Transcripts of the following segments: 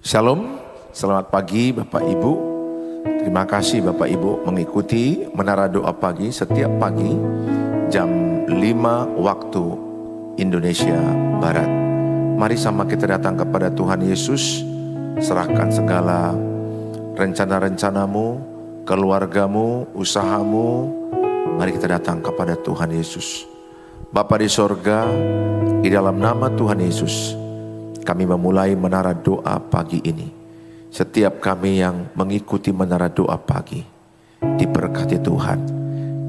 Shalom, selamat pagi Bapak Ibu. Terima kasih Bapak Ibu mengikuti Menara Doa Pagi setiap pagi jam 5 waktu Indonesia Barat. Mari sama kita datang kepada Tuhan Yesus, serahkan segala rencana-rencanamu, keluargamu, usahamu. Mari kita datang kepada Tuhan Yesus. Bapa di sorga, di dalam nama Tuhan Yesus, kami memulai Menara Doa Pagi ini. Setiap kami yang mengikuti Menara Doa Pagi, diberkati Tuhan,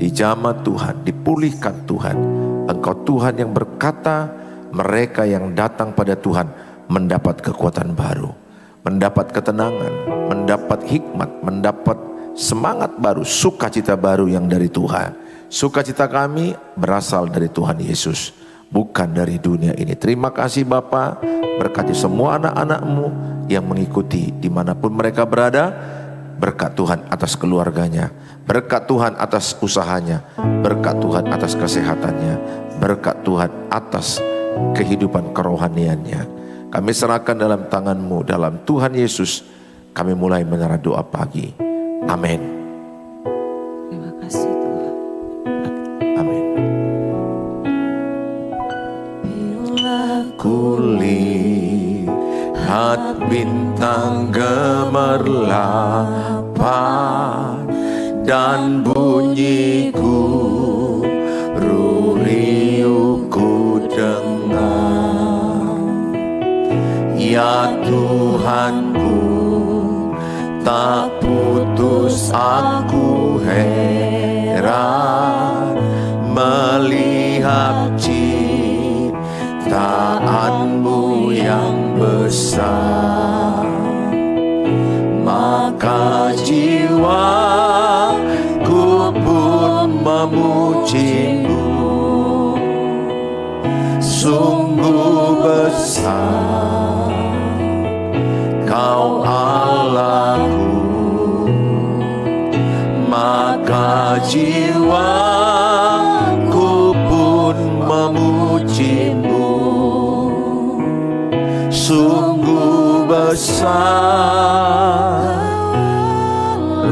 dijamah Tuhan, dipulihkan Tuhan. Engkau Tuhan yang berkata, mereka yang datang pada Tuhan mendapat kekuatan baru, mendapat ketenangan, mendapat hikmat, mendapat semangat baru, sukacita baru yang dari Tuhan. Sukacita kami berasal dari Tuhan Yesus, bukan dari dunia ini. Terima kasih Bapa, berkati semua anak-anak-Mu yang mengikuti dimanapun mereka berada. Berkat Tuhan atas keluarganya, berkat Tuhan atas usahanya, berkat Tuhan atas kesehatannya, berkat Tuhan atas kehidupan kerohaniannya. Kami serahkan dalam tangan-Mu, dalam Tuhan Yesus kami mulai Menara Doa Pagi. Amin. Terima kasih Tuhan. Amin. Bila Kulihat bintang gemerlapan dan bunyiku riuhku dengar, ya Tuhanku, tak putus aku heran melihat ciptaanmu yang besar. Maka jiwaku pun memujimu, sungguh besar Kau Allahku. Maka jiwaku pun memujimu, sungguh besar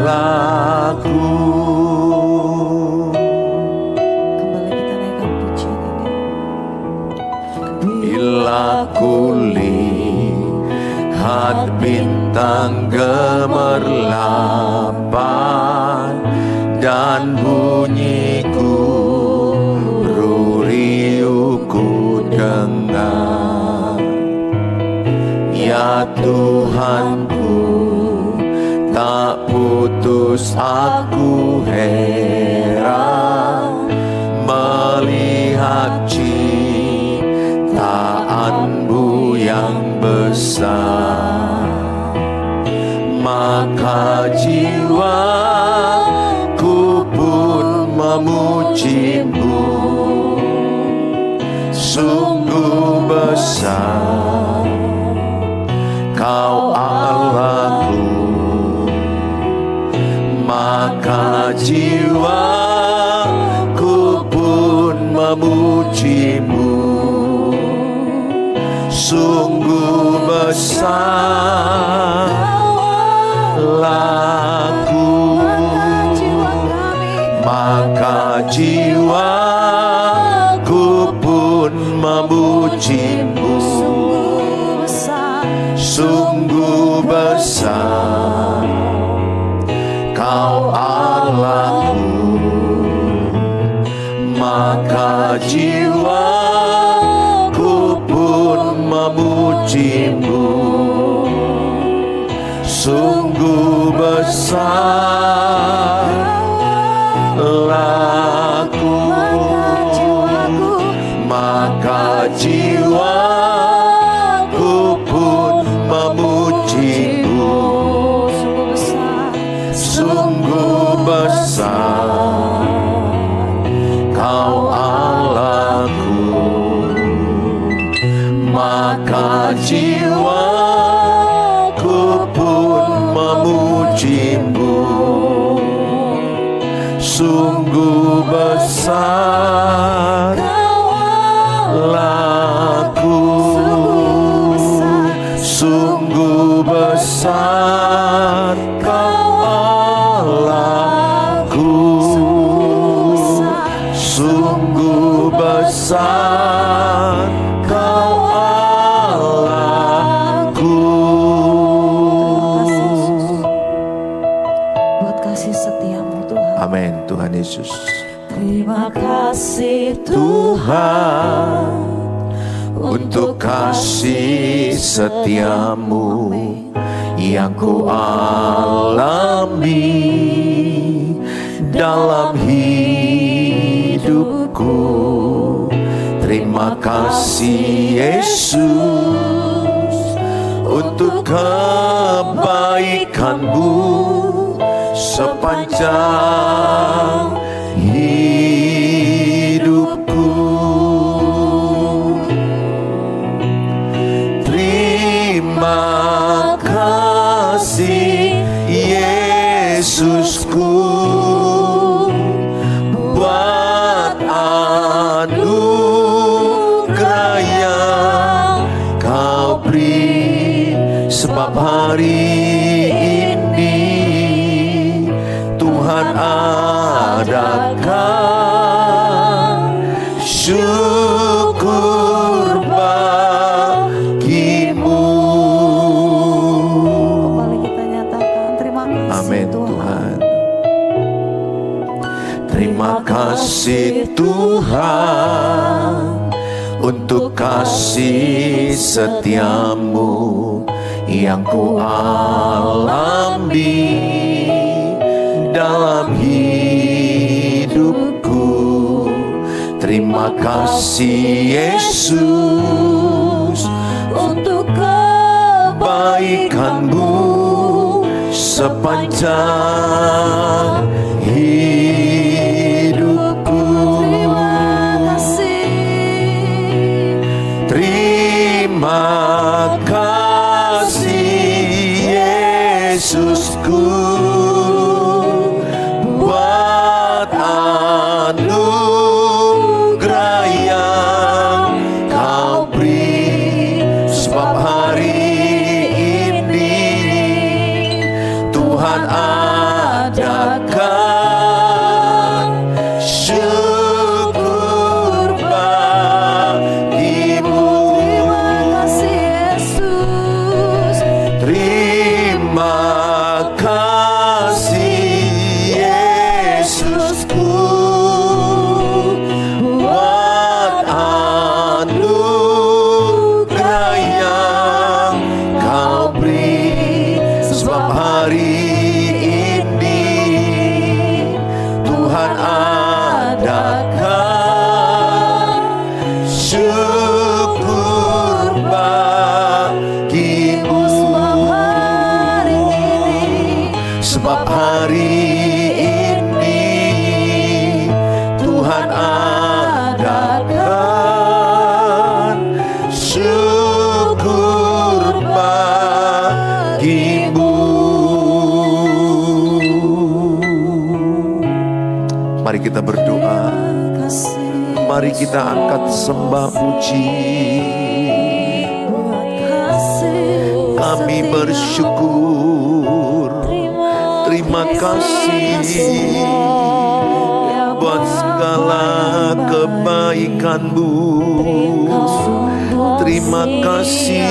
laku. kembali kita naikkan pujian ini. Bila kulihat bintang gemerlapan dan bunyiku riuhku dengar, ya Tuhanku, tak putus aku heran melihat ciptaanmu yang besar. Maka jiwaku pun memujimu, sungguh besar Kau Allahku. Maka jiwaku pun memujimu, sungguh besar laku. Maka jiwaku pun memujimu, sungguh besar Kau Allahku. Maka jiwaku pun memujimu, sungguh besar laku. Maka jiwaku pun memujimu, sungguh besar Kau Allahku. Maka jiwaku pun memujimu, sungguh besar laku. Sungguh besar Kau Allahku, sungguh besar Kau Allahku. Buat kasih setiamu Tuhan. Amin Tuhan Yesus. Terima kasih Tuhan Untuk kasih setiamu yang ku alami dalam hidupku. Terima kasih Yesus untuk kebaikan-Mu sepanjang hidupku. Terima kasih Yesusku buat anugerah yang Kau beri, sebab hari ini Tuhan adakan syukur bagimu. Kembali kita nyatakan terima kasih Amin Tuhan. Tuhan. Terima kasih Tuhan untuk kasih setiamu yang ku alami dalam hidupku. Terima kasih Yesus Untuk kebaikan-Mu sepanjang hidupku. Terima kasih Yesusku buat anugerah yang Kau beri, sebab hari ini Tuhan adakan syukur bagimu. Terima kasih Yesusku buat anugerah yang Kau beri, sebab hari ini Tuhan adakan syukur bagimu. Sebab hari ini Tuhan adakan syukur bagimu. Mari kita berdoa. Mari kita angkat sembah puji. Kami bersyukur. Terima kasih buat segala kebaikan-Mu. Terima kasih.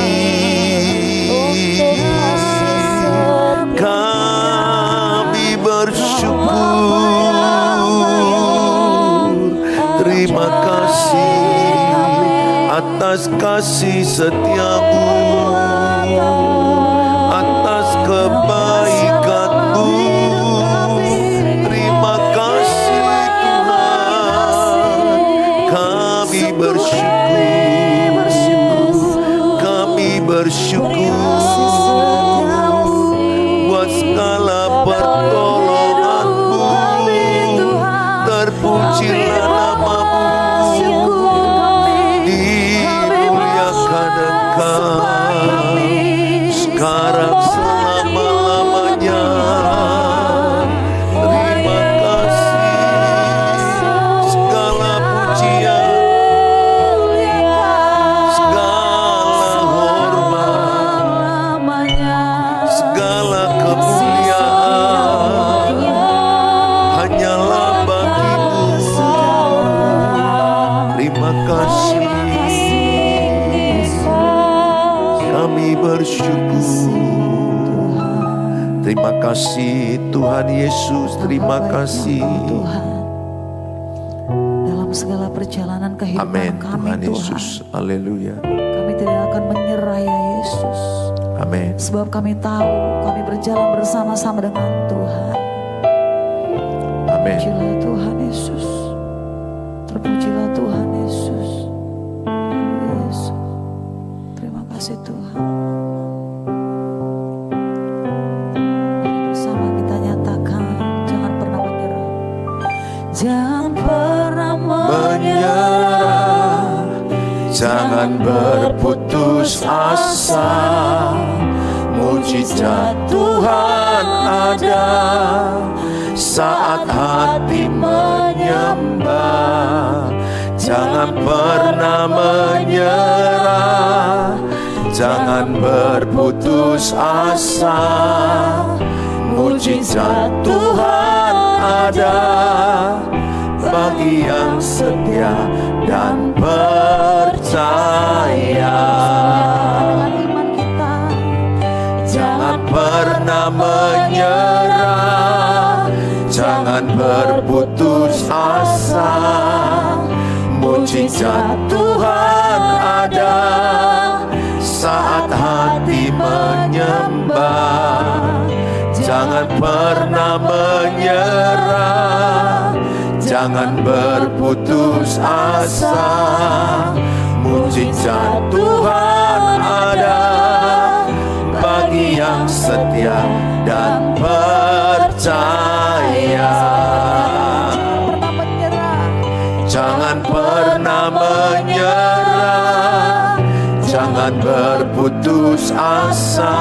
Kami bersyukur. Terima kasih atas kasih setiamu, atas kebaikan-Mu. Terima kasih Tuhan. Kami bersyukur. Kami bersyukur buat segala pertolongan-Mu. Terpujilah nama-Mu, dimuliakan Engkau sekarang selama-lamanya. Terima kasih. Segala pujian, segala hormat kami bersyukur. Terima kasih Tuhan Yesus, terima kasih. Tuhan, dalam segala perjalanan kehidupan Amin kami Tuhan Yesus, haleluya. kami tidak akan menyerah ya Yesus. Amin. Sebab kami tahu kami berjalan bersama-sama dengan Tuhan. Amin. Terpujilah Tuhan Yesus. Terpujilah Tuhan Yesus. Yesus. Terima kasih Tuhan. Bersama kita nyatakan, jangan pernah menyerah. Jangan pernah menyerah. Jangan berputus asa, mujizat Tuhan ada saat hati menyembah. Jangan pernah menyerah, jangan berputus asa, mujizat Tuhan ada bagi yang setia dan percaya. Dengan iman kita, Jangan pernah menyerah, jangan berputus asa, mujizat Tuhan ada saat hati menyembah. Jangan pernah menyerah, jangan berputus asa, mujizat Tuhan ada bagi yang setia dan percaya. pernah menyerah. Jangan pernah menyerah, jangan berputus asa,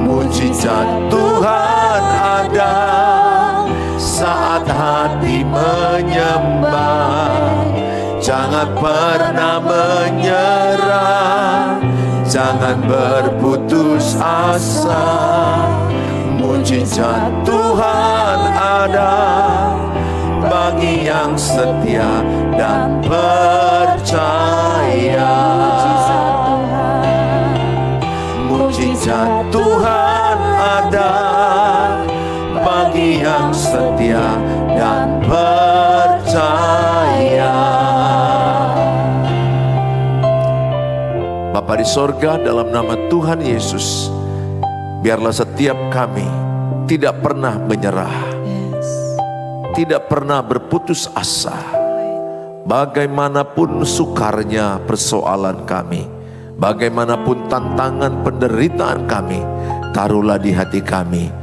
mujizat Tuhan ada saat hati menyembah. Jangan pernah menyerah, jangan berputus asa, mujizat Tuhan ada bagi yang setia dan percaya. Mujizat Tuhan ada bagi yang setia dan percaya. Bapa di sorga, dalam nama Tuhan Yesus, biarlah setiap kami tidak pernah menyerah, Yes. tidak pernah berputus asa. Bagaimanapun sukarnya persoalan kami, bagaimanapun tantangan penderitaan kami, taruhlah di hati kami,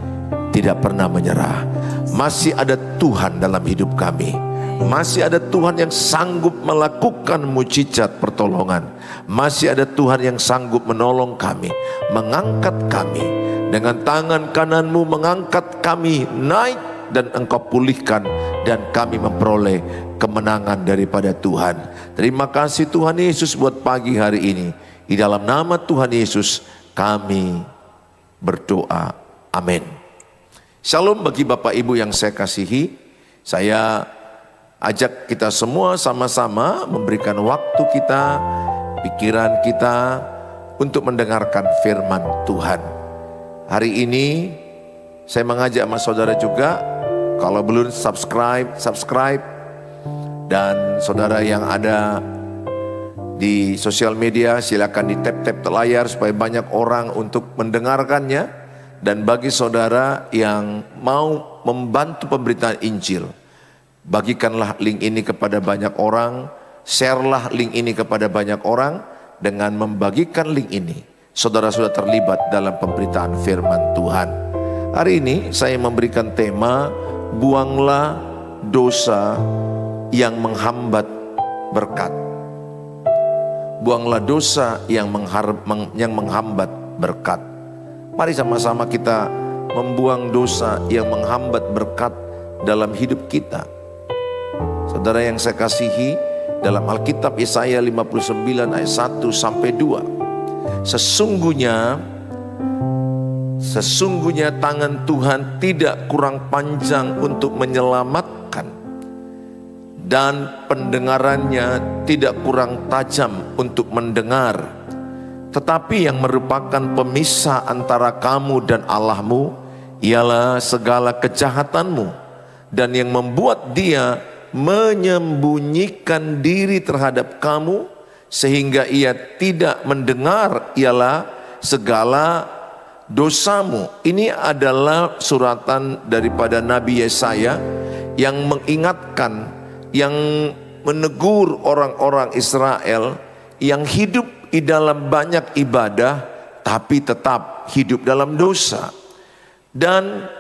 tidak pernah menyerah. Masih ada Tuhan dalam hidup kami. Masih ada Tuhan yang sanggup melakukan mujizat pertolongan. Masih ada Tuhan yang sanggup menolong kami, mengangkat kami. Dengan tangan kananmu mengangkat kami naik, dan Engkau pulihkan, dan kami memperoleh kemenangan daripada Tuhan. Terima kasih Tuhan Yesus buat pagi hari ini. Di dalam nama Tuhan Yesus kami berdoa. Amin. Shalom bagi Bapak Ibu yang saya kasihi. Saya ajak kita semua sama-sama memberikan waktu kita, pikiran kita untuk mendengarkan firman Tuhan. Hari ini saya mengajak sama saudara juga, kalau belum subscribe, dan saudara yang ada di sosial media silakan di tap layar supaya banyak orang untuk mendengarkannya. Dan bagi saudara yang mau membantu pemberitaan Injil, bagikanlah link ini kepada banyak orang, sharelah link ini kepada banyak orang. Dengan membagikan link ini, saudara sudah terlibat dalam pemberitaan firman Tuhan. Hari ini saya memberikan tema, buanglah dosa yang menghambat berkat. Buanglah dosa yang menghambat berkat. Mari sama-sama kita membuang dosa yang menghambat berkat dalam hidup kita. Saudara yang saya kasihi, dalam Alkitab Yesaya 59 ayat 1 sampai 2. Sesungguhnya tangan Tuhan tidak kurang panjang untuk menyelamatkan, dan pendengarannya tidak kurang tajam untuk mendengar. Tetapi yang merupakan pemisah antara kamu dan Allahmu ialah segala kejahatanmu, dan yang membuat dia menyembunyikan diri terhadap kamu sehingga ia tidak mendengar ialah segala dosamu. Ini adalah suratan daripada Nabi Yesaya yang mengingatkan, yang menegur orang-orang Israel yang hidup di dalam banyak ibadah tapi tetap hidup dalam dosa. Dan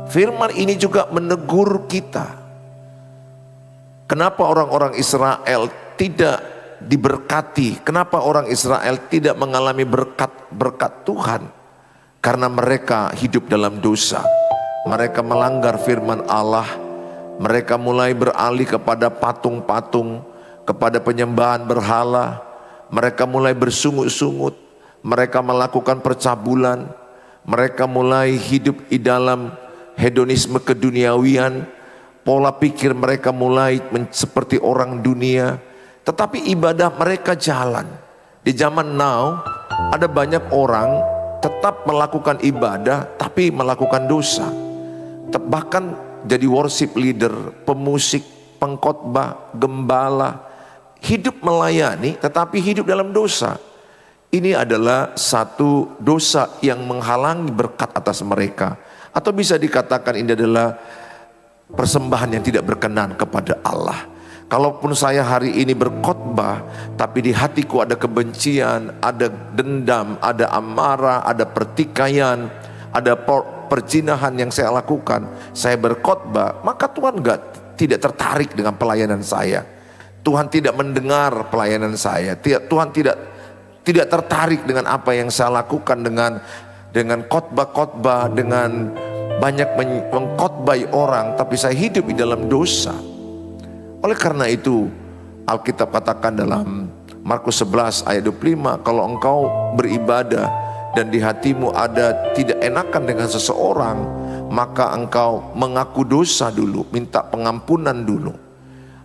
firman ini juga menegur kita. Kenapa orang-orang Israel tidak diberkati? Kenapa orang Israel tidak mengalami berkat Tuhan? Karena mereka hidup dalam dosa. Mereka melanggar firman Allah. Mereka mulai beralih kepada patung-patung, kepada penyembahan berhala. Mereka mulai bersungut-sungut. Mereka melakukan percabulan. Mereka mulai hidup di dalam hedonisme keduniawian. Pola pikir mereka mulai seperti orang dunia. Tetapi ibadah mereka jalan. Di zaman now ada banyak orang tetap melakukan ibadah tapi melakukan dosa. Bahkan jadi worship leader, pemusik, pengkhotbah, gembala, hidup melayani tetapi hidup dalam dosa. Ini adalah satu dosa yang menghalangi berkat atas mereka. Atau bisa dikatakan ini adalah persembahan yang tidak berkenan kepada Allah. Kalaupun saya hari ini berkhotbah, tapi di hatiku ada kebencian, ada dendam, ada amarah, ada pertikaian, ada perzinahan yang saya lakukan, saya berkhotbah, maka Tuhan tidak tertarik dengan pelayanan saya. Tuhan tidak mendengar pelayanan saya. Tuhan tidak tertarik dengan apa yang saya lakukan, dengan khotbah-khotbah, dengan banyak mengkhotbahi orang, tapi saya hidup di dalam dosa. Oleh karena itu Alkitab katakan dalam Markus 11 ayat 25, kalau engkau beribadah dan di hatimu ada tidak enakan dengan seseorang, maka engkau mengaku dosa dulu, minta pengampunan dulu.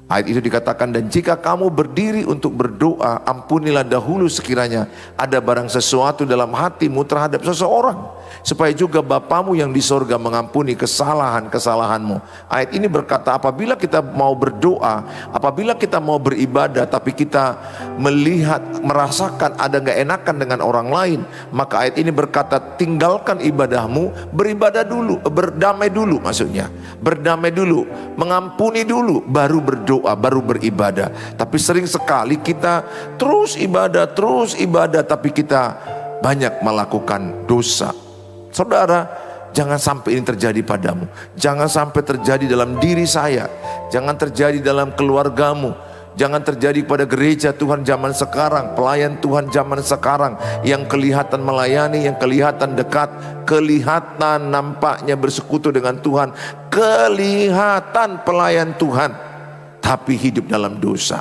Ayat itu dikatakan, dan jika kamu berdiri untuk berdoa, ampunilah dahulu sekiranya ada barang sesuatu dalam hatimu terhadap seseorang, supaya juga Bapamu yang di sorga mengampuni kesalahan-kesalahanmu. Ayat ini berkata, apabila kita mau berdoa, apabila kita mau beribadah, tapi kita melihat, merasakan ada gak enakan dengan orang lain, maka ayat ini berkata, tinggalkan ibadahmu, beribadah dulu, berdamai dulu maksudnya. Berdamai dulu, mengampuni dulu, baru berdoa, baru beribadah. Tapi sering sekali kita terus ibadah, tapi kita banyak melakukan dosa. Saudara, jangan sampai ini terjadi padamu. Jangan sampai terjadi dalam diri saya. Jangan terjadi dalam keluargamu. Jangan terjadi pada gereja Tuhan zaman sekarang, pelayan Tuhan zaman sekarang, yang kelihatan melayani, yang kelihatan dekat, kelihatan nampaknya bersekutu dengan Tuhan, kelihatan pelayan Tuhan, tapi hidup dalam dosa.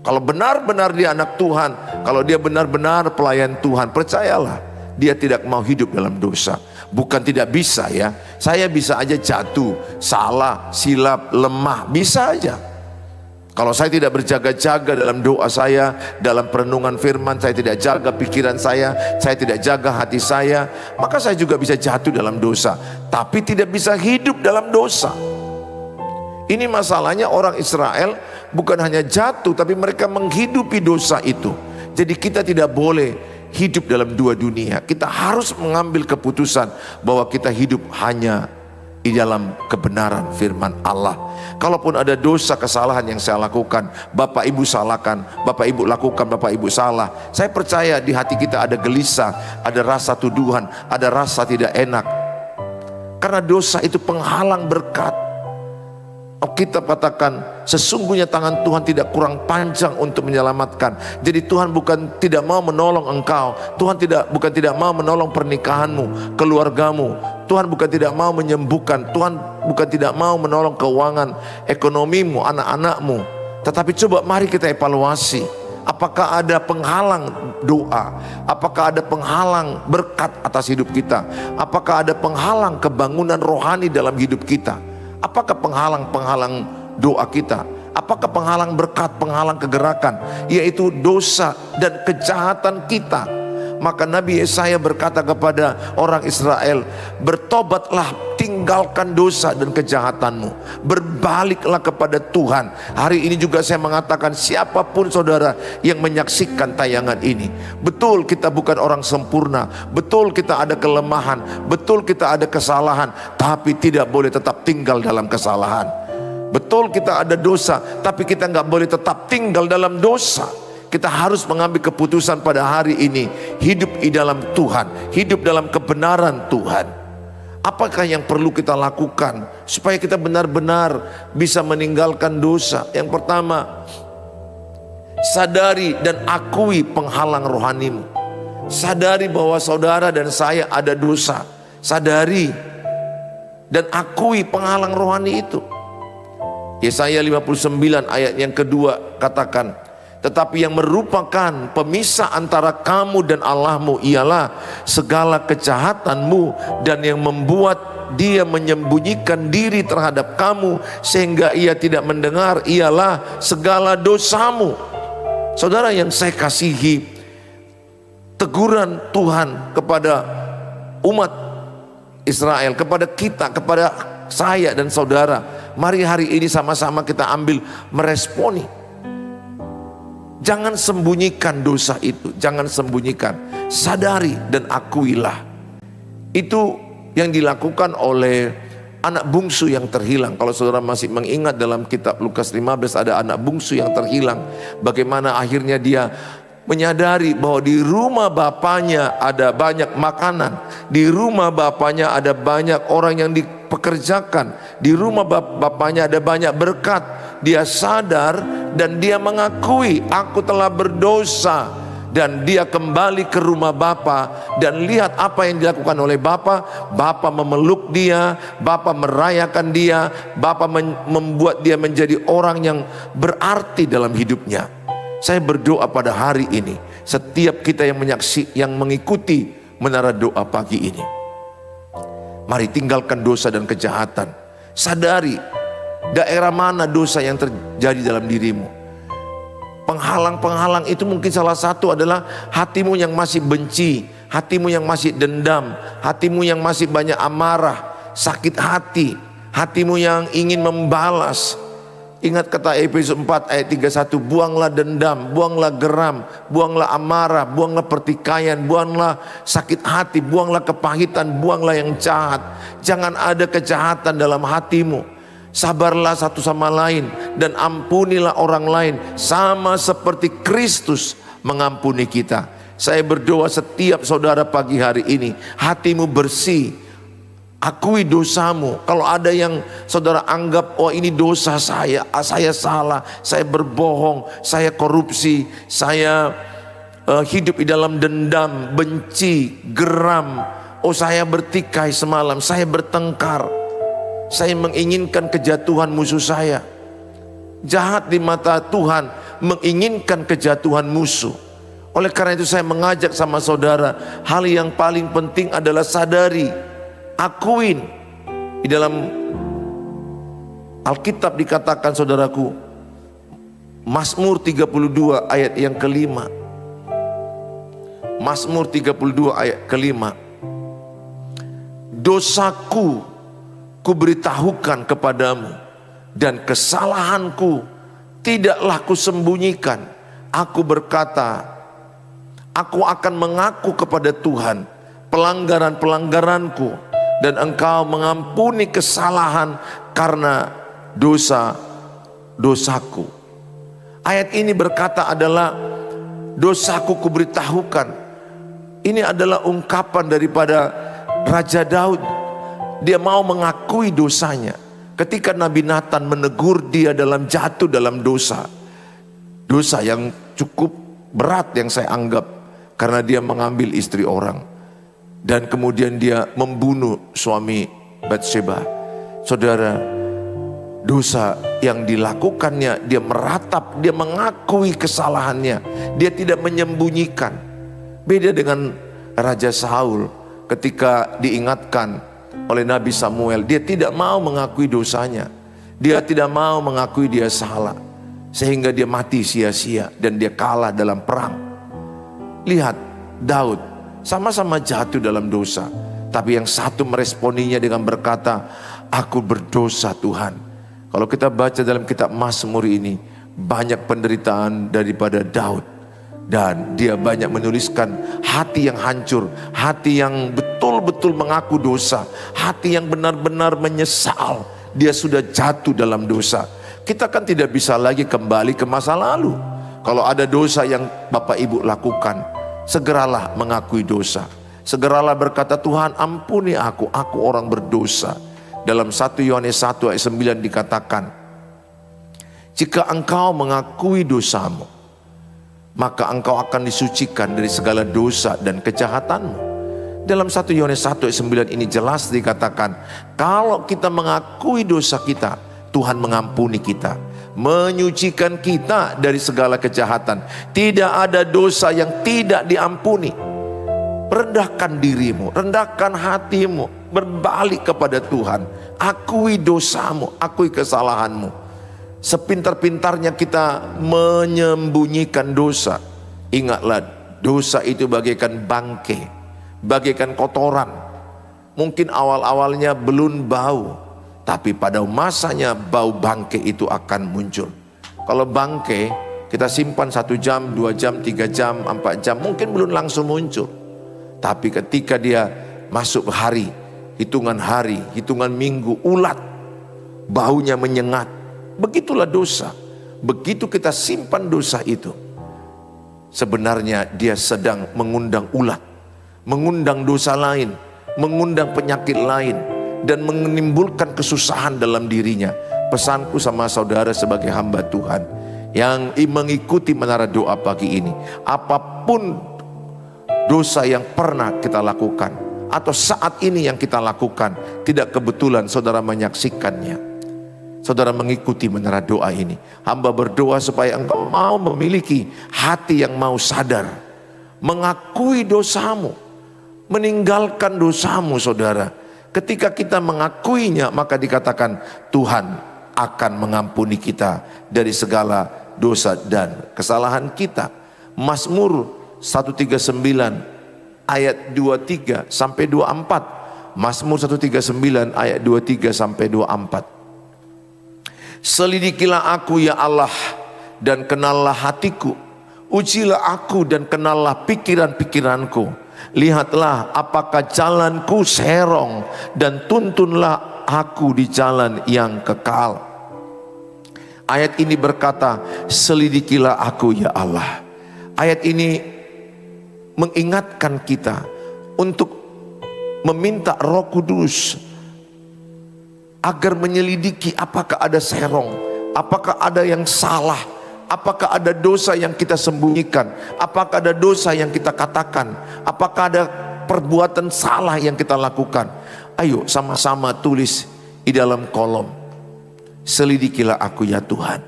Kalau benar-benar dia anak Tuhan, kalau dia benar-benar pelayan Tuhan, percayalah, dia tidak mau hidup dalam dosa. Bukan tidak bisa ya, saya bisa aja jatuh, salah, silap, lemah, bisa aja. Kalau saya tidak berjaga-jaga dalam doa saya, dalam perenungan firman, saya tidak jaga pikiran saya tidak jaga hati saya, maka saya juga bisa jatuh dalam dosa. Tapi tidak bisa hidup dalam dosa. Ini masalahnya orang Israel, bukan hanya jatuh, tapi mereka menghidupi dosa itu. Jadi kita tidak boleh hidup dalam dua dunia. Kita harus mengambil keputusan bahwa kita hidup hanya di dalam kebenaran firman Allah. Kalaupun ada dosa, kesalahan yang saya lakukan, Bapak Ibu salahkan, Bapak Ibu lakukan, Bapak Ibu salah, saya percaya di hati kita ada gelisah, ada rasa tuduhan, ada rasa tidak enak. Karena dosa itu penghalang berkat. Kita katakan, sesungguhnya tangan Tuhan tidak kurang panjang untuk menyelamatkan. Jadi Tuhan bukan tidak mau menolong engkau, Tuhan bukan tidak mau menolong pernikahanmu, keluargamu. Tuhan bukan tidak mau menyembuhkan, Tuhan bukan tidak mau menolong keuangan, ekonomimu, anak-anakmu. Tetapi coba mari kita evaluasi, apakah ada penghalang doa? Apakah ada penghalang berkat atas hidup kita? Apakah ada penghalang kebangunan rohani dalam hidup kita? Apakah penghalang-penghalang doa kita? Apakah penghalang berkat, penghalang kegerakan? Yaitu dosa dan kejahatan kita. Maka Nabi Yesaya berkata kepada orang Israel, bertobatlah, tinggalkan dosa dan kejahatanmu, berbaliklah kepada Tuhan. Hari ini juga saya mengatakan, siapapun saudara yang menyaksikan tayangan ini, betul kita bukan orang sempurna, betul kita ada kelemahan, betul kita ada kesalahan, tapi tidak boleh tetap tinggal dalam kesalahan. Betul kita ada dosa, tapi kita nggak boleh tetap tinggal dalam dosa. Kita harus mengambil keputusan pada hari ini, hidup di dalam Tuhan, hidup dalam kebenaran Tuhan. Apakah yang perlu kita lakukan supaya kita benar-benar bisa meninggalkan dosa? Yang pertama, sadari dan akui penghalang rohanimu. Sadari bahwa saudara dan saya ada dosa. Sadari dan akui penghalang rohani itu. Yesaya 59 ayat yang kedua katakan, tetapi yang merupakan pemisah antara kamu dan Allahmu ialah segala kejahatanmu, dan yang membuat dia menyembunyikan diri terhadap kamu sehingga ia tidak mendengar ialah segala dosamu. Saudara yang saya kasihi, teguran Tuhan kepada umat Israel, kepada kita, kepada saya dan saudara, mari hari ini sama-sama kita ambil meresponi. Jangan sembunyikan dosa itu, jangan sembunyikan, sadari dan akuilah. Itu yang dilakukan oleh anak bungsu yang terhilang. Kalau saudara masih mengingat dalam kitab Lukas 15 ada anak bungsu yang terhilang. Bagaimana akhirnya dia menyadari bahwa di rumah bapaknya ada banyak makanan, di rumah bapaknya ada banyak orang yang dipekerjakan, di rumah bapaknya ada banyak berkat. Dia sadar dan dia mengakui, aku telah berdosa. Dan dia kembali ke rumah bapa dan lihat apa yang dilakukan oleh bapa. Bapa memeluk dia, bapa merayakan dia, bapa membuat dia menjadi orang yang berarti dalam hidupnya. Saya berdoa pada hari ini, setiap kita yang mengikuti menara doa pagi ini, mari tinggalkan dosa dan kejahatan. Sadari daerah mana dosa yang terjadi dalam dirimu. Penghalang-penghalang itu mungkin salah satu adalah hatimu yang masih benci, hatimu yang masih dendam, hatimu yang masih banyak amarah, sakit hati, hatimu yang ingin membalas. Ingat kata Efesus 4 ayat 31, buanglah dendam, buanglah geram, buanglah amarah, buanglah pertikaian, buanglah sakit hati, buanglah kepahitan, buanglah yang jahat. Jangan ada kejahatan dalam hatimu. Sabarlah satu sama lain dan ampunilah orang lain sama seperti Kristus mengampuni kita. Saya berdoa setiap saudara pagi hari ini hatimu bersih. Akui dosamu. Kalau ada yang saudara anggap, oh ini dosa saya salah, saya berbohong, saya korupsi, saya hidup di dalam dendam, benci, geram, oh saya bertikai semalam, saya bertengkar, saya menginginkan kejatuhan musuh saya. Jahat di mata Tuhan menginginkan kejatuhan musuh. Oleh karena itu saya mengajak sama saudara, hal yang paling penting adalah sadari, akuin. Di dalam Alkitab dikatakan saudaraku, Mazmur 32 ayat yang kelima. Mazmur 32 ayat kelima. Dosaku kuberitahukan kepadamu, dan kesalahanku tidaklah kusembunyikan. Aku berkata, aku akan mengaku kepada Tuhan pelanggaran-pelanggaranku, dan engkau mengampuni kesalahan karena dosa-dosaku. Ayat ini berkata adalah dosaku kuberitahukan. Ini adalah ungkapan daripada Raja Daud. Dia mau mengakui dosanya. Ketika Nabi Nathan menegur dia dalam jatuh dalam dosa. Dosa yang cukup berat yang saya anggap, karena dia mengambil istri orang. Dan kemudian dia membunuh suami Batsheba. Saudara, dosa yang dilakukannya, dia meratap, dia mengakui kesalahannya. Dia tidak menyembunyikan. Beda dengan Raja Saul ketika diingatkan oleh Nabi Samuel, dia tidak mau mengakui dosanya. Dia tidak mau mengakui dia salah. sehingga dia mati sia-sia dan dia kalah dalam perang. Lihat Daud, sama-sama jatuh dalam dosa, tapi yang satu meresponinya dengan berkata, aku berdosa Tuhan. Kalau kita baca dalam kitab Mazmur ini, banyak penderitaan daripada Daud. Dan dia banyak menuliskan hati yang hancur, hati yang betul-betul mengaku dosa, hati yang benar-benar menyesal dia sudah jatuh dalam dosa. Kita kan tidak bisa lagi kembali ke masa lalu. Kalau ada dosa yang Bapak Ibu lakukan, segeralah mengakui dosa. Segeralah berkata, Tuhan ampuni aku orang berdosa. Dalam 1 Yohanes 1 ayat 9 dikatakan, jika engkau mengakui dosamu, maka engkau akan disucikan dari segala dosa dan kejahatanmu. Dalam 1 Yohanes 1 ayat 9 ini jelas dikatakan, kalau kita mengakui dosa kita, Tuhan mengampuni kita, menyucikan kita dari segala kejahatan. Tidak ada dosa yang tidak diampuni. Rendahkan dirimu, rendahkan hatimu, berbalik kepada Tuhan. Akui dosamu, akui kesalahanmu. Sepintar-pintarnya kita menyembunyikan dosa, ingatlah dosa itu bagaikan bangkai, bagaikan kotoran. Mungkin awal-awalnya belum bau, tapi pada masanya bau bangkai itu akan muncul. Kalau bangkai kita simpan 1 jam, 2 jam, 3 jam, 4 jam, mungkin belum langsung muncul. Tapi ketika dia masuk hari, hitungan minggu, ulat, baunya menyengat. Begitulah dosa. Begitu kita simpan dosa itu, sebenarnya dia sedang mengundang ulat, mengundang dosa lain, mengundang penyakit lain, dan menimbulkan kesusahan dalam dirinya. Pesanku sama saudara sebagai hamba Tuhan yang mengikuti menara doa pagi ini, apapun dosa yang pernah kita lakukan atau saat ini yang kita lakukan, tidak kebetulan saudara menyaksikannya, saudara mengikuti menara doa ini. Hamba berdoa supaya engkau mau memiliki hati yang mau sadar, mengakui dosamu, meninggalkan dosamu saudara. Ketika kita mengakuinya, maka dikatakan Tuhan akan mengampuni kita dari segala dosa dan kesalahan kita. Mazmur 139 ayat 23 sampai 24. Mazmur 139 ayat 23 sampai 24. Selidikilah aku ya Allah dan kenallah hatiku. Ujilah aku dan kenallah pikiran-pikiranku. Lihatlah apakah jalanku serong dan tuntunlah aku di jalan yang kekal. Ayat ini berkata, selidikilah aku ya Allah. Ayat ini mengingatkan kita untuk meminta Roh Kudus agar menyelidiki apakah ada serong, apakah ada yang salah, apakah ada dosa yang kita sembunyikan, apakah ada dosa yang kita katakan, apakah ada perbuatan salah yang kita lakukan. Ayo sama-sama tulis di dalam kolom, selidikilah aku ya Tuhan.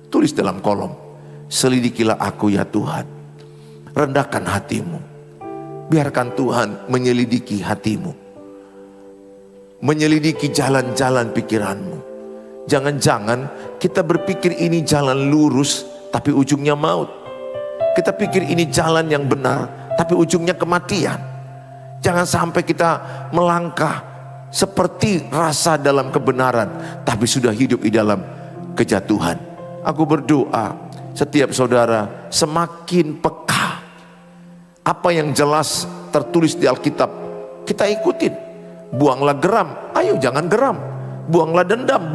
Tulis dalam kolom, selidikilah aku ya Tuhan. Rendahkan hatimu, biarkan Tuhan menyelidiki hatimu, menyelidiki jalan-jalan pikiranmu. Jangan-jangan kita berpikir ini jalan lurus, tapi ujungnya maut. Kita pikir ini jalan yang benar, tapi ujungnya kematian. Jangan sampai kita melangkah seperti rasa dalam kebenaran, tapi sudah hidup di dalam kejatuhan. Aku berdoa setiap saudara semakin peka. Apa yang jelas tertulis di Alkitab, kita ikutin. Buanglah geram, ayo jangan geram. Buanglah dendam,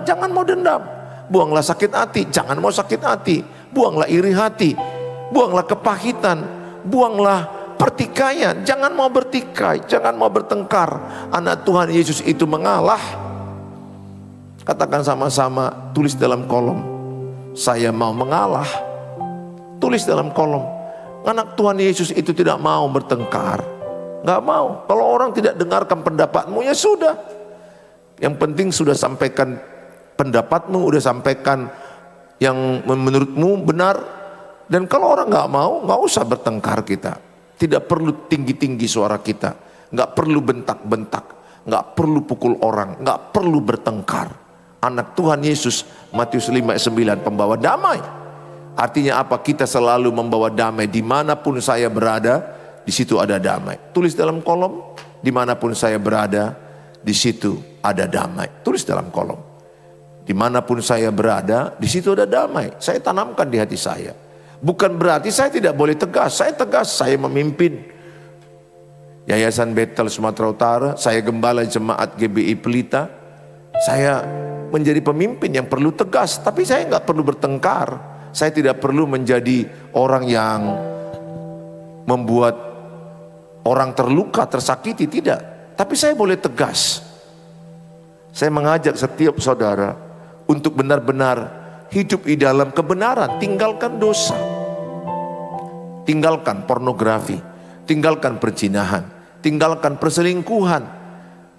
jangan mau dendam. Buanglah sakit hati, jangan mau sakit hati. Buanglah iri hati, buanglah kepahitan, buanglah pertikaian, jangan mau bertikai, jangan mau bertengkar. Anak Tuhan Yesus itu mengalah. Katakan sama-sama, tulis dalam kolom, saya mau mengalah. Tulis dalam kolom, anak Tuhan Yesus itu tidak mau bertengkar. Gak mau. Kalau orang tidak dengarkan pendapatmu, ya sudah. Yang penting sudah sampaikan pendapatmu, udah sampaikan yang menurutmu benar. Dan kalau orang gak mau, gak usah bertengkar kita. Tidak perlu tinggi-tinggi suara kita, gak perlu bentak-bentak, gak perlu pukul orang, gak perlu bertengkar. Anak Tuhan Yesus, Matius 5 ayat 9, pembawa damai. Artinya apa? Kita selalu membawa damai. Dimanapun saya berada, di situ ada damai. Tulis dalam kolom, dimanapun saya berada, di situ ada damai. Tulis dalam kolom, dimanapun saya berada, di situ ada damai. Saya tanamkan di hati saya. Bukan berarti saya tidak boleh tegas. Saya tegas, saya memimpin Yayasan Bethel Sumatera Utara, saya gembala jemaat GBI Pelita. Saya menjadi pemimpin yang perlu tegas, tapi saya nggak perlu bertengkar. Saya tidak perlu menjadi orang yang membuat orang terluka, tersakiti, tidak. Tapi saya boleh tegas. Saya mengajak setiap saudara untuk benar-benar hidup di dalam kebenaran. Tinggalkan dosa, tinggalkan pornografi, tinggalkan perzinahan, tinggalkan perselingkuhan.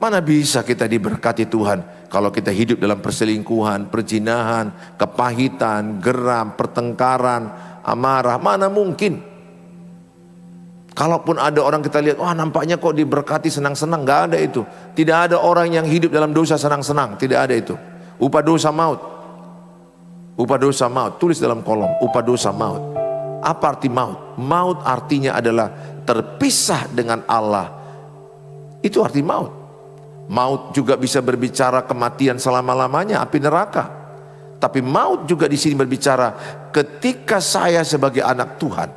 Mana bisa kita diberkati Tuhan kalau kita hidup dalam perselingkuhan, perzinahan, kepahitan, geram, pertengkaran, amarah? Mana mungkin. Kalaupun ada orang kita lihat, wah nampaknya kok diberkati senang-senang, gak ada itu. Tidak ada orang yang hidup dalam dosa senang-senang, tidak ada itu. Upah dosa maut. Upah dosa maut, tulis dalam kolom, upah dosa maut. Apa arti maut? Maut artinya adalah terpisah dengan Allah. Itu arti maut. Maut juga bisa berbicara kematian selama-lamanya, api neraka. Tapi maut juga di sini berbicara ketika saya sebagai anak Tuhan,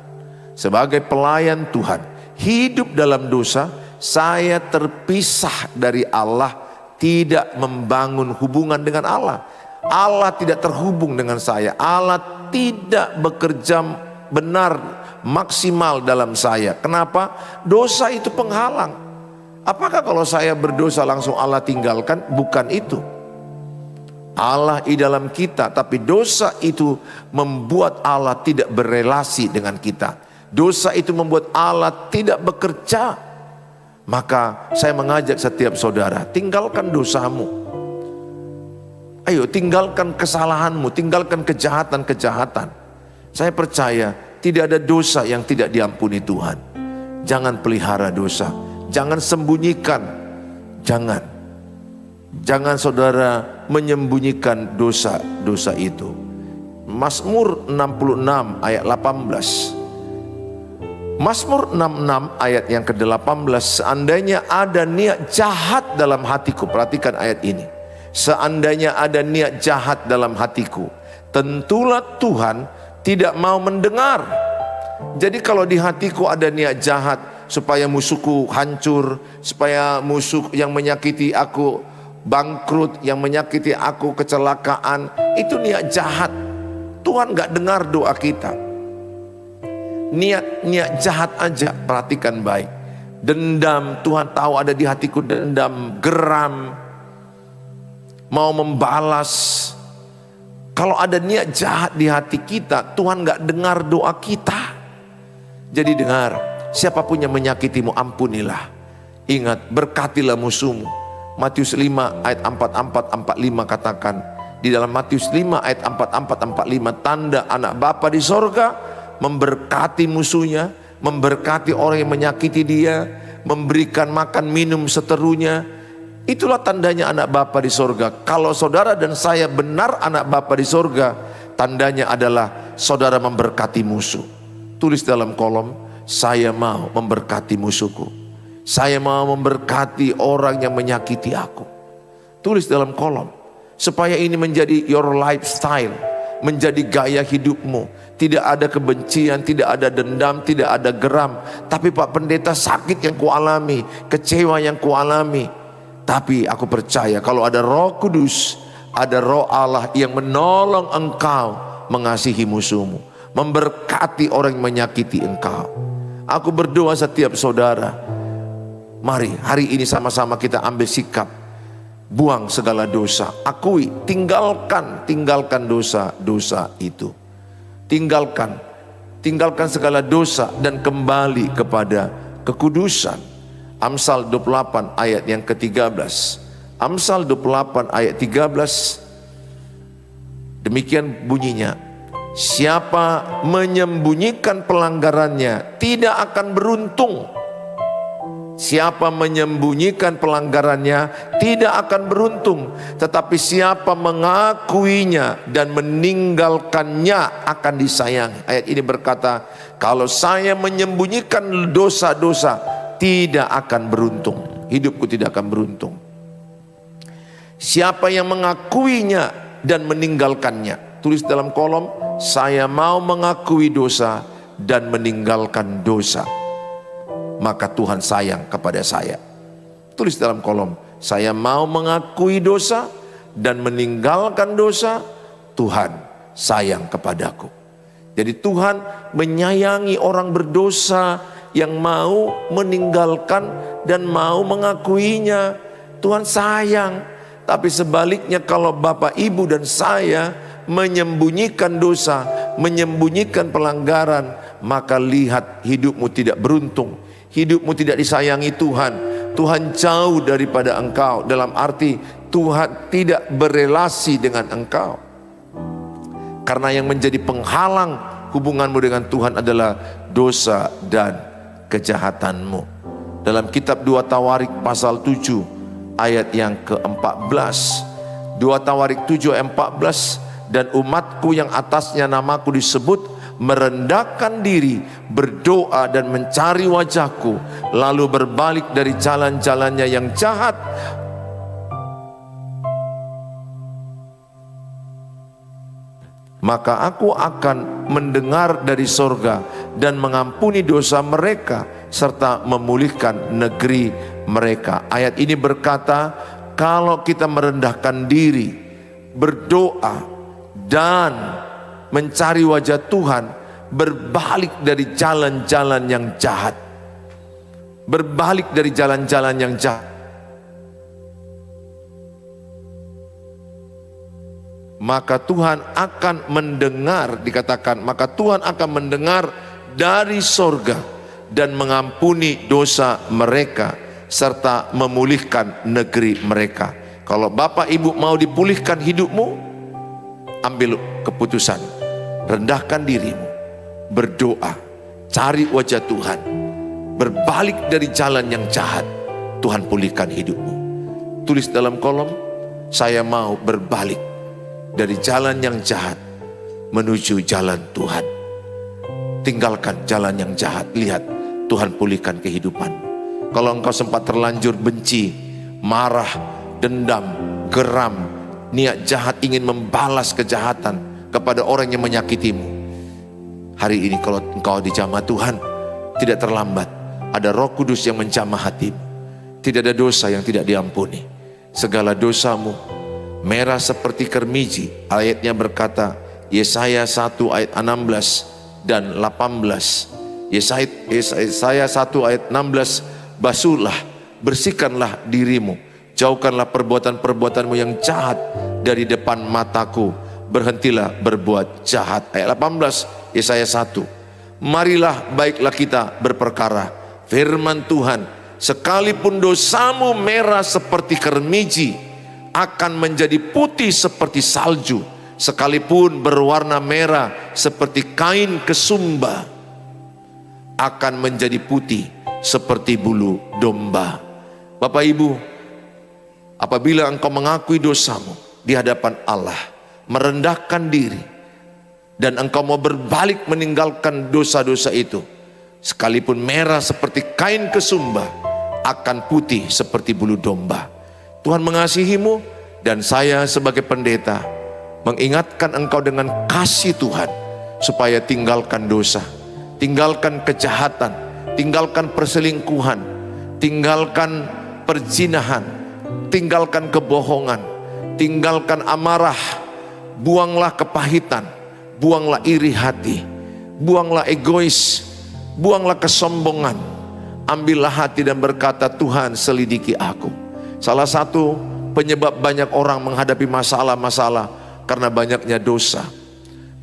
sebagai pelayan Tuhan, hidup dalam dosa, saya terpisah dari Allah, tidak membangun hubungan dengan Allah. Allah tidak terhubung dengan saya. Allah tidak bekerja benar, maksimal dalam saya. Kenapa? Dosa itu penghalang. Apakah kalau saya berdosa langsung Allah tinggalkan? Bukan itu. Allah di dalam kita, tapi dosa itu membuat Allah tidak berelasi dengan kita. Dosa itu membuat Allah tidak bekerja. Maka saya mengajak setiap saudara, tinggalkan dosamu. Ayo tinggalkan kesalahanmu, tinggalkan kejahatan-kejahatan. Saya percaya tidak ada dosa yang tidak diampuni Tuhan. Jangan pelihara dosa, jangan sembunyikan, jangan saudara menyembunyikan dosa-dosa itu. Mazmur 66 ayat 18. Mazmur 66 ayat yang ke-18, seandainya ada niat jahat dalam hatiku, perhatikan ayat ini. Seandainya ada niat jahat dalam hatiku, tentulah Tuhan tidak mau mendengar. Jadi kalau di hatiku ada niat jahat supaya musuhku hancur, supaya musuh yang menyakiti aku bangkrut, yang menyakiti aku kecelakaan, itu niat jahat. Tuhan gak dengar doa kita. Niat jahat aja, perhatikan baik. Dendam, Tuhan tahu ada di hatiku dendam, geram, mau membalas. Kalau ada niat jahat di hati kita, Tuhan gak dengar doa kita. Jadi dengar, siapapun yang menyakitimu ampunilah. Ingat, berkatilah musuhmu. Matius 5 ayat 44-45 katakan. Di dalam Matius 5 ayat 44-45, tanda anak Bapa di sorga memberkati musuhnya, memberkati orang yang menyakiti dia, memberikan makan minum seterunya. Itulah tandanya anak Bapa di sorga. Kalau saudara dan saya benar anak Bapa di sorga, tandanya adalah saudara memberkati musuh. Tulis dalam kolom, saya mau memberkati musuhku. Saya mau memberkati orang yang menyakiti aku. Tulis dalam kolom, supaya ini menjadi your lifestyle, menjadi gaya hidupmu. Tidak ada kebencian, tidak ada dendam, tidak ada geram. Tapi Pak Pendeta, sakit yang kualami, kecewa yang kualami. Tapi aku percaya kalau ada Roh Kudus, ada Roh Allah yang menolong engkau mengasihi musuhmu, memberkati orang yang menyakiti engkau. Aku berdoa setiap saudara, mari hari ini sama-sama kita ambil sikap. Buang segala dosa, akui, tinggalkan dosa-dosa itu. Tinggalkan segala dosa dan kembali kepada kekudusan. Amsal 28 ayat yang ke-13. Amsal 28 ayat 13. Demikian bunyinya. Siapa menyembunyikan pelanggarannya tidak akan beruntung. Siapa menyembunyikan pelanggarannya tidak akan beruntung, tetapi siapa mengakuinya dan meninggalkannya akan disayangi. Ayat ini berkata, kalau saya menyembunyikan dosa-dosa tidak akan beruntung, hidupku tidak akan beruntung. Siapa yang mengakuinya dan meninggalkannya, tulis dalam kolom, saya mau mengakui dosa dan meninggalkan dosa, maka Tuhan sayang kepada saya. Tulis dalam kolom, saya mau mengakui dosa dan meninggalkan dosa, Tuhan sayang kepadaku. Jadi Tuhan menyayangi orang berdosa yang mau meninggalkan dan mau mengakuinya. Tuhan sayang. Tapi sebaliknya kalau Bapak, Ibu dan saya menyembunyikan dosa, menyembunyikan pelanggaran, maka lihat hidupmu tidak beruntung. Hidupmu tidak disayangi Tuhan. Tuhan jauh daripada engkau. Dalam arti Tuhan tidak berelasi dengan engkau. Karena yang menjadi penghalang hubunganmu dengan Tuhan adalah dosa dan kejahatanmu. Dalam kitab 2 Tawarik pasal 7 ayat yang ke-14. 2 Tawarik 7 ayat 14. Dan umatku yang atasnya namaku disebut merendahkan diri, berdoa dan mencari wajahku, lalu berbalik dari jalan-jalannya yang jahat, maka aku akan mendengar dari sorga dan mengampuni dosa mereka serta memulihkan negeri mereka. Ayat ini berkata, kalau kita merendahkan diri, berdoa dan mencari wajah Tuhan, berbalik dari jalan-jalan yang jahat, berbalik dari jalan-jalan yang jahat, maka Tuhan akan mendengar, dikatakan maka Tuhan akan mendengar dari sorga dan mengampuni dosa mereka serta memulihkan negeri mereka. Kalau Bapak Ibu mau dipulihkan hidupmu, ambil keputusan, rendahkan dirimu, berdoa, cari wajah Tuhan, berbalik dari jalan yang jahat, Tuhan pulihkan hidupmu. Tulis dalam kolom, saya mau berbalik dari jalan yang jahat menuju jalan Tuhan. Tinggalkan jalan yang jahat, lihat Tuhan pulihkan kehidupanmu. Kalau engkau sempat terlanjur benci, marah, dendam, geram, niat jahat ingin membalas kejahatan kepada orang yang menyakitimu, hari ini kalau engkau dijamah Tuhan, tidak terlambat. Ada Roh Kudus yang menjamah hatimu. Tidak ada dosa yang tidak diampuni. Segala dosamu merah seperti kermiji. Ayatnya berkata, Yesaya 1 ayat 16 dan 18. Yesaya 1 ayat 16, basuhlah, bersihkanlah dirimu, jauhkanlah perbuatan-perbuatanmu yang jahat dari depan mataku, berhentilah berbuat jahat. Ayat 18 Yesaya 1. Marilah baiklah kita berperkara, firman Tuhan, sekalipun dosamu merah seperti kermiji, akan menjadi putih seperti salju. Sekalipun berwarna merah seperti kain kesumba, akan menjadi putih seperti bulu domba. Bapak Ibu, apabila engkau mengakui dosamu di hadapan Allah, merendahkan diri, dan engkau mau berbalik meninggalkan dosa-dosa itu, sekalipun merah seperti kain kesumba, akan putih seperti bulu domba. Tuhan mengasihimu, dan saya sebagai pendeta mengingatkan engkau dengan kasih Tuhan, supaya tinggalkan dosa, tinggalkan kejahatan, tinggalkan perselingkuhan, tinggalkan perzinahan, tinggalkan kebohongan, tinggalkan amarah, buanglah kepahitan, buanglah iri hati, buanglah egois, buanglah kesombongan. Ambillah hati dan berkata, Tuhan selidiki aku. Salah satu penyebab banyak orang menghadapi masalah-masalah karena banyaknya dosa.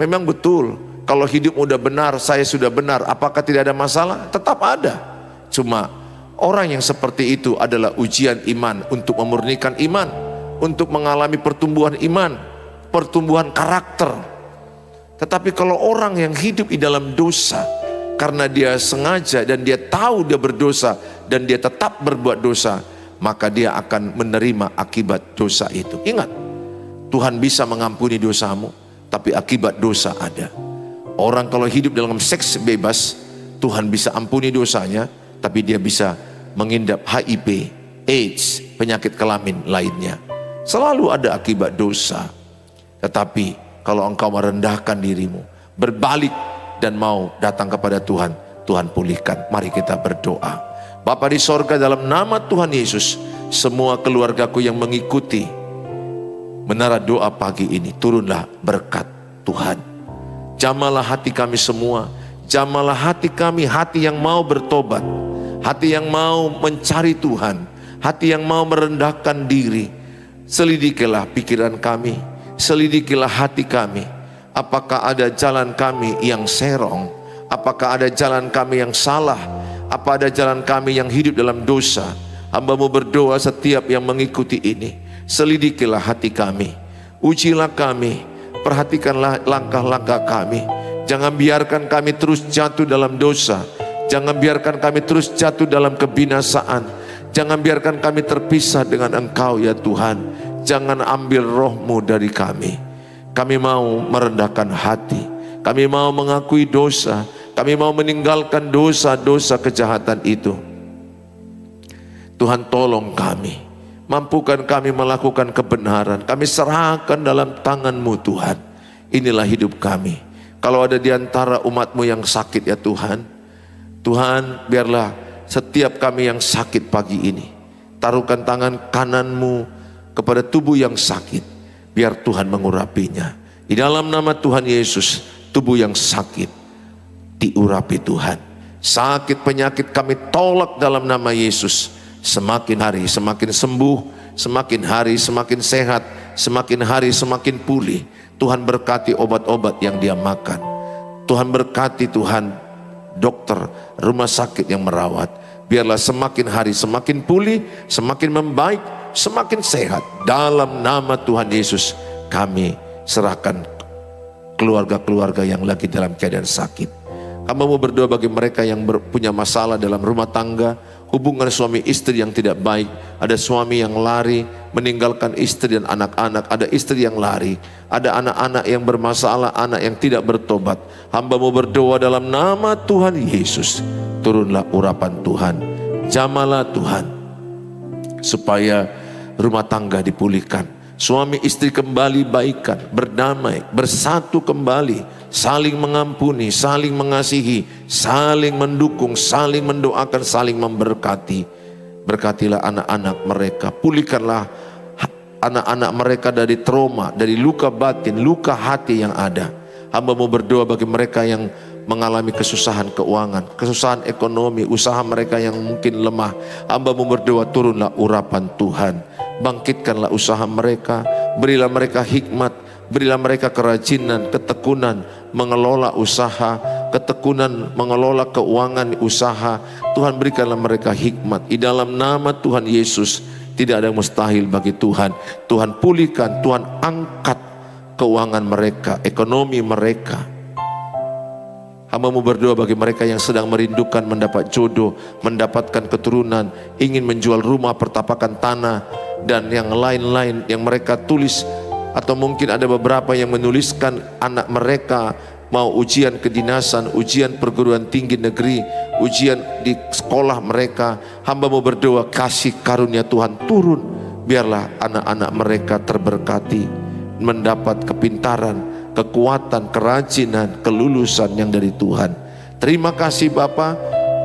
Memang betul, kalau hidup udah benar, saya sudah benar, apakah tidak ada masalah? Tetap ada. Cuma orang yang seperti itu adalah ujian iman untuk memurnikan iman, untuk mengalami pertumbuhan iman, pertumbuhan karakter. Tetapi kalau orang yang hidup di dalam dosa, karena dia sengaja dan dia tahu dia berdosa dan dia tetap berbuat dosa, maka dia akan menerima akibat dosa itu. Ingat, Tuhan bisa mengampuni dosamu, tapi akibat dosa ada. Orang kalau hidup dalam seks bebas, Tuhan bisa ampuni dosanya, tapi dia bisa mengidap HIV, AIDS, penyakit kelamin lainnya. Selalu ada akibat dosa. Tetapi kalau engkau merendahkan dirimu, berbalik dan mau datang kepada Tuhan, Tuhan pulihkan. Mari kita berdoa. Bapa di sorga, dalam nama Tuhan Yesus, semua keluargaku yang mengikuti menara doa pagi ini, turunlah berkat Tuhan. Jamalah hati kami semua, jamalah hati kami, hati yang mau bertobat, hati yang mau mencari Tuhan, hati yang mau merendahkan diri. Selidikilah pikiran kami, selidikilah hati kami. Apakah ada jalan kami yang serong? Apakah ada jalan kami yang salah? Apa ada jalan kami yang hidup dalam dosa? Hamba-Mu berdoa setiap yang mengikuti ini, selidikilah hati kami, ujilah kami, perhatikanlah langkah-langkah kami. Jangan biarkan kami terus jatuh dalam dosa. Jangan biarkan kami terus jatuh dalam kebinasaan. Jangan biarkan kami terpisah dengan Engkau ya Tuhan. Jangan ambil roh-Mu dari kami. Kami mau merendahkan hati. Kami mau mengakui dosa. Kami mau meninggalkan dosa-dosa kejahatan itu. Tuhan, tolong kami. Mampukan kami melakukan kebenaran. Kami serahkan dalam tangan-Mu Tuhan. Inilah hidup kami. Kalau ada di antara umat-Mu yang sakit ya Tuhan, Tuhan, biarlah setiap kami yang sakit pagi ini, taruhkan tangan kanan-Mu kepada tubuh yang sakit, biar Tuhan mengurapinya. Di dalam nama Tuhan Yesus, tubuh yang sakit diurapi Tuhan. Sakit penyakit kami tolak dalam nama Yesus. Semakin hari semakin sembuh, semakin hari semakin sehat, semakin hari semakin pulih. Tuhan berkati obat-obat yang dia makan. Tuhan berkati Tuhan dokter rumah sakit yang merawat. Biarlah semakin hari semakin pulih, semakin membaik, semakin sehat. Dalam nama Tuhan Yesus kami serahkan keluarga-keluarga yang lagi dalam keadaan sakit. Hamba mau berdoa bagi mereka yang punya masalah dalam rumah tangga, hubungan suami istri yang tidak baik. Ada suami yang lari meninggalkan istri dan anak-anak, ada istri yang lari, ada anak-anak yang bermasalah, anak yang tidak bertobat. Hamba mau berdoa dalam nama Tuhan Yesus, turunlah urapan Tuhan, jamalah Tuhan, supaya rumah tangga dipulihkan, suami istri kembali baikan, berdamai, bersatu kembali, saling mengampuni, saling mengasihi, saling mendukung, saling mendoakan, saling memberkati. Berkatilah anak-anak mereka, pulihkanlah anak-anak mereka dari trauma, dari luka batin, luka hati yang ada. Hamba mau berdoa bagi mereka yang mengalami kesusahan keuangan, kesusahan ekonomi, usaha mereka yang mungkin lemah. Hamba mau berdoa, turunlah urapan Tuhan, bangkitkanlah usaha mereka, berilah mereka hikmat, berilah mereka kerajinan, ketekunan mengelola usaha, ketekunan mengelola keuangan usaha. Tuhan, berikanlah mereka hikmat. Di dalam nama Tuhan Yesus, tidak ada yang mustahil bagi Tuhan. Tuhan pulihkan, Tuhan angkat keuangan mereka, ekonomi mereka. Hamba mau berdoa bagi mereka yang sedang merindukan mendapat jodoh, mendapatkan keturunan, ingin menjual rumah, pertapakan tanah, dan yang lain-lain yang mereka tulis. Atau mungkin ada beberapa yang menuliskan anak mereka mau ujian kedinasan, ujian perguruan tinggi negeri, ujian di sekolah mereka. Hamba mau berdoa, kasih karunia Tuhan turun, biarlah anak-anak mereka terberkati, mendapat kepintaran, kekuatan, kerajinan, kelulusan yang dari Tuhan. Terima kasih Bapa,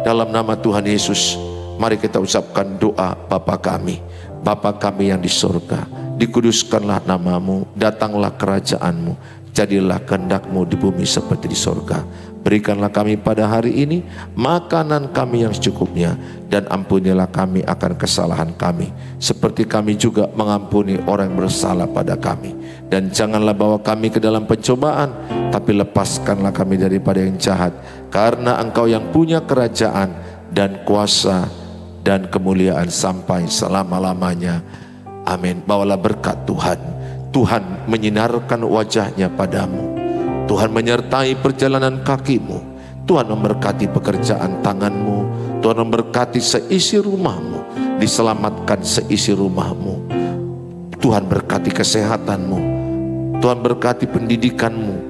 dalam nama Tuhan Yesus mari kita ucapkan doa. Bapa kami, Bapa kami yang di surga, dikuduskanlah namamu, datanglah kerajaanmu, jadilah kehendak-Mu di bumi seperti di surga. Berikanlah kami pada hari ini makanan kami yang secukupnya, dan ampunilah kami akan kesalahan kami, seperti kami juga mengampuni orang yang bersalah pada kami. Dan janganlah bawa kami ke dalam pencobaan, tapi lepaskanlah kami daripada yang jahat, karena Engkau yang punya kerajaan dan kuasa dan kemuliaan sampai selama-lamanya. Amin. Bawalah berkat Tuhan. Tuhan menyinarkan wajahnya padamu. Tuhan menyertai perjalanan kakimu. Tuhan memberkati pekerjaan tanganmu, Tuhan memberkati seisi rumahmu, diselamatkan seisi rumahmu. Tuhan berkati kesehatanmu, Tuhan berkati pendidikanmu.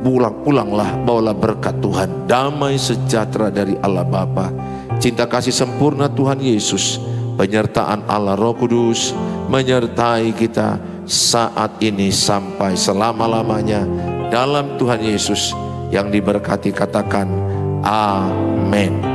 Pulanglah, bawalah berkat Tuhan, damai sejahtera dari Allah Bapa, cinta kasih sempurna Tuhan Yesus, penyertaan Allah Roh Kudus menyertai kita saat ini sampai selama-lamanya. Dalam Tuhan Yesus yang diberkati, katakan amin.